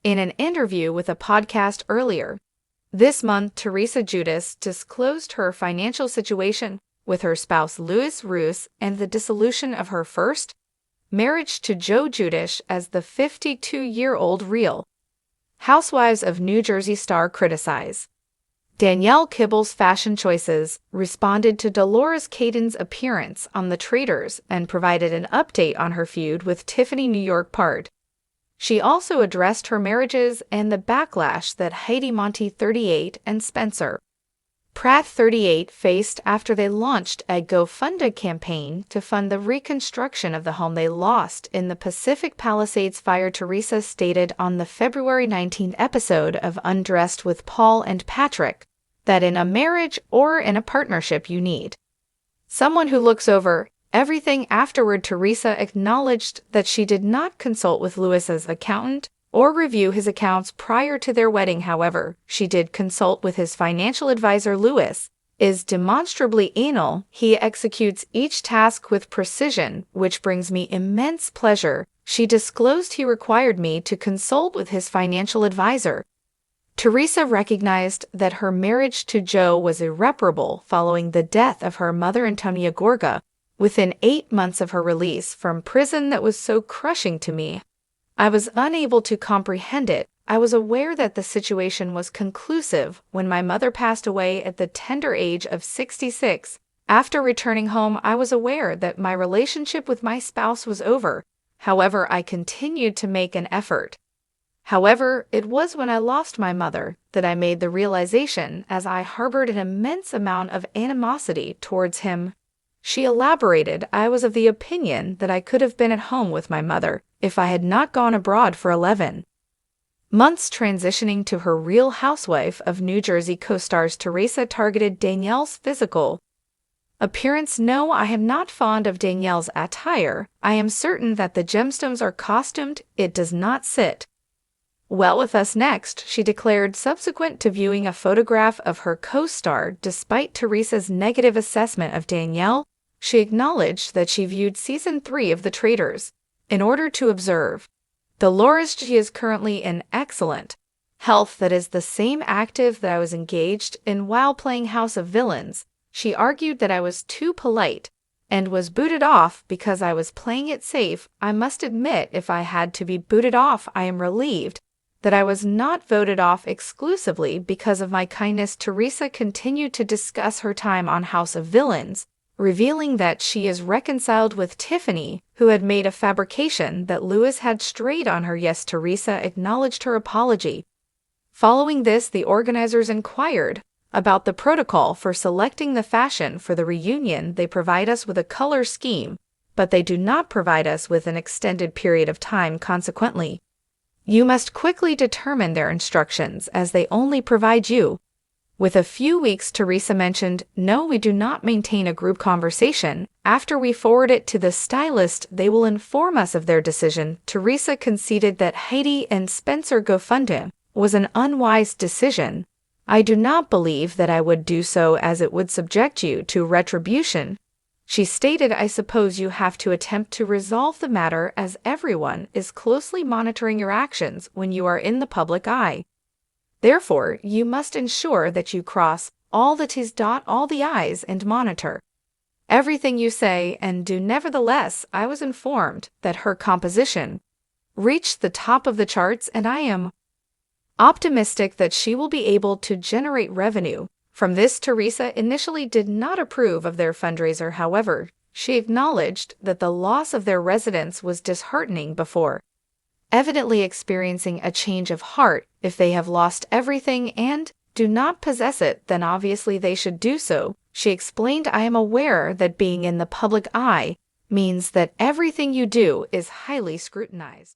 In an interview with a podcast earlier this month, Teresa Giudice disclosed her financial situation with her spouse Luis Ruelas and the dissolution of her first marriage to Joe Giudice as the 52-year-old Real Housewives of New Jersey star criticize. Danielle Kibble's fashion choices responded to Dolores Caden's appearance on The Traitors and provided an update on her feud with Tiffany New York Pard. She also addressed her marriages and the backlash that Heidi Monty 38 and Spencer Pratt 38 faced after they launched a GoFundMe campaign to fund the reconstruction of the home they lost in the Pacific Palisades fire. Teresa stated on the February 19 episode of Undressed with Paul and Patrick that in a marriage or in a partnership you need someone who looks over everything. Afterward, Teresa acknowledged that she did not consult with Luis's accountant or review his accounts prior to their wedding. However, she did consult with his financial advisor. Luis is demonstrably anal. He executes each task with precision, which brings me immense pleasure. She disclosed he required me to consult with his financial advisor. Teresa recognized that her marriage to Joe was irreparable following the death of her mother Antonia Gorga within 8 months of her release from prison. That was so crushing to me. I was unable to comprehend it. I was aware that the situation was conclusive when my mother passed away at the tender age of 66. After returning home, I was aware that my relationship with my spouse was over. However, I continued to make an effort. However, it was when I lost my mother that I made the realization, as I harbored an immense amount of animosity towards him. She elaborated, I was of the opinion that I could have been at home with my mother if I had not gone abroad for 11 months. Transitioning to her Real Housewife of New Jersey co-stars, Teresa targeted Danielle's physical appearance. No, I am not fond of Danielle's attire. I am certain that the gemstones are costumed. It does not sit well with us. Next, she declared subsequent to viewing a photograph of her co-star. Despite Teresa's negative assessment of Danielle, she acknowledged that she viewed season 3 of The Traitors in order to observe Dolores. She is currently in excellent health. That is the same active that I was engaged in while playing House of Villains. She argued that I was too polite and was booted off because I was playing it safe. I must admit, if I had to be booted off, I am relieved that I was not voted off exclusively because of my kindness. Teresa continued to discuss her time on House of Villains, revealing that she is reconciled with Tiffany, who had made a fabrication that Luis had strayed on her. Yes, Teresa acknowledged her apology. Following this, the organizers inquired about the protocol for selecting the fashion for the reunion. They provide us with a color scheme, but they do not provide us with an extended period of time. Consequently, you must quickly determine their instructions, as they only provide you with a few weeks. Teresa mentioned, no, we do not maintain a group conversation. After we forward it to the stylist, they will inform us of their decision. Teresa conceded that Heidi and Spencer GoFundMe was an unwise decision. I do not believe that I would do so, as it would subject you to retribution. She stated, I suppose you have to attempt to resolve the matter, as everyone is closely monitoring your actions when you are in the public eye. Therefore, you must ensure that you cross all the T's, dot all the I's, and monitor everything you say and do. Nevertheless, I was informed that her composition reached the top of the charts, and I am optimistic that she will be able to generate revenue from this. Teresa initially did not approve of their fundraiser. However, she acknowledged that the loss of their residence was disheartening before evidently experiencing a change of heart. If they have lost everything and do not possess it, then obviously they should do so. She explained, I am aware that being in the public eye means that everything you do is highly scrutinized.